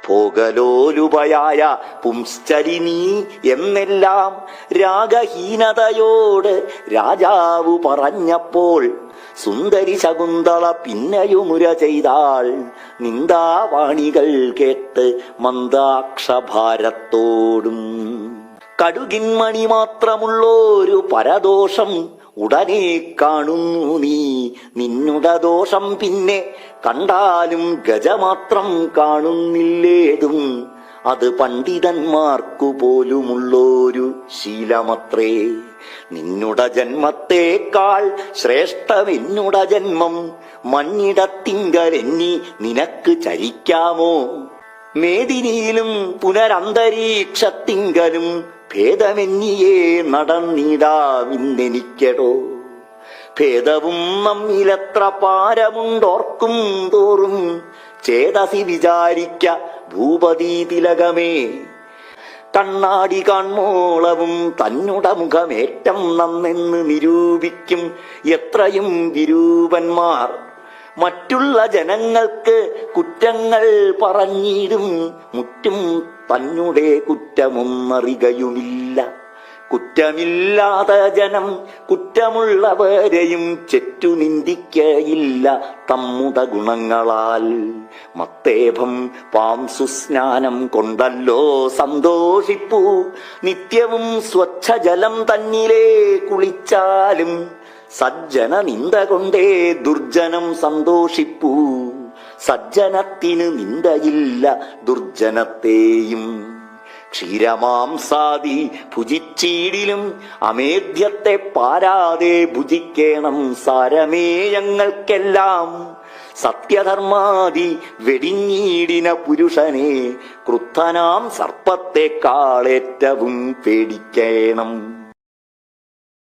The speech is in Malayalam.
ഭോഗലോലുപയായ പുംശ്ചരിണീ എന്നെല്ലാം രാഗഹീനതയോട് രാജാവു പറഞ്ഞപ്പോൾ സുന്ദരി ശകുന്തള പിന്നെയുമുര ചെയ്താൾ. നിന്ദാവാണികൾ കേട്ട് മന്ദാക്ഷഭാരത്തോടും കടുകിൻ മണി മാത്രമുള്ളൊരു പരദോഷം ഉടനെ കാണുന്നു നീ. നിന്നുട ദോഷം പിന്നെ കണ്ടാലും ഗജമാത്രം കാണുന്നില്ലേതും. അത് പണ്ഡിതന്മാർക്കു പോലുമുള്ളൊരു ശീലമത്രേ. നിന്നുട ജന്മത്തേക്കാൾ ശ്രേഷ്ഠമെന്നുട ജന്മം. മഞ്ഞിടത്തിങ്കലെന്നി നിനക്ക് ചരിക്കാമോ? മേദിനിയിലും പുനരന്തരീക്ഷത്തിങ്കലും ഭേദമെന്നിയേ നടന്നിടാമിന്നെനിക്കടോ. ഭേദവും നമ്മിലെത്ര പാരമുണ്ടോർക്കും തോറും ചേതസി വിചാരിക്ക ഭൂപതി തിലകമേ. കണ്ണാടി കാൺമോളവും തന്നുട മുഖമേറ്റം നന്നെന്ന് നിരൂപിക്കും എത്രയും വിരൂപന്മാർ. മറ്റുള്ള ജനങ്ങൾക്ക് കുറ്റങ്ങൾ പറഞ്ഞിടും മുറ്റും തന്നുടെ കുറ്റമൊന്നറികയുമില്ല. കുറ്റമില്ലാത്ത ജനം കുറ്റമുള്ളവരെയും ചെറ്റു നിന്ദിക്കയില്ല തമ്മുട ഗുണങ്ങളാൽ. മത്തേഭം പാംസുസ്നാനം കൊണ്ടല്ലോ സന്തോഷിപ്പൂ. നിത്യവും സ്വച്ഛജലം തന്നിലേ കുളിച്ചാലും സജ്ജന നിന്ദ കൊണ്ടേ ദുർജനം സന്തോഷിപ്പൂ. സജ്ജനത്തിന് നിന്ദയില്ല ദുർജനത്തെയും. ക്ഷീരമാംസാദി ഭുജിച്ചീടിലും അമേദ്യത്തെ പാരാതെ ഭുജിക്കേണം സാരമേയങ്ങൾക്കെല്ലാം. സത്യധർമാദി വെടിഞ്ഞീടിന പുരുഷനെ ക്രുദ്ധനാം സർപ്പത്തെക്കാളേറ്റവും പേടിക്കേണം.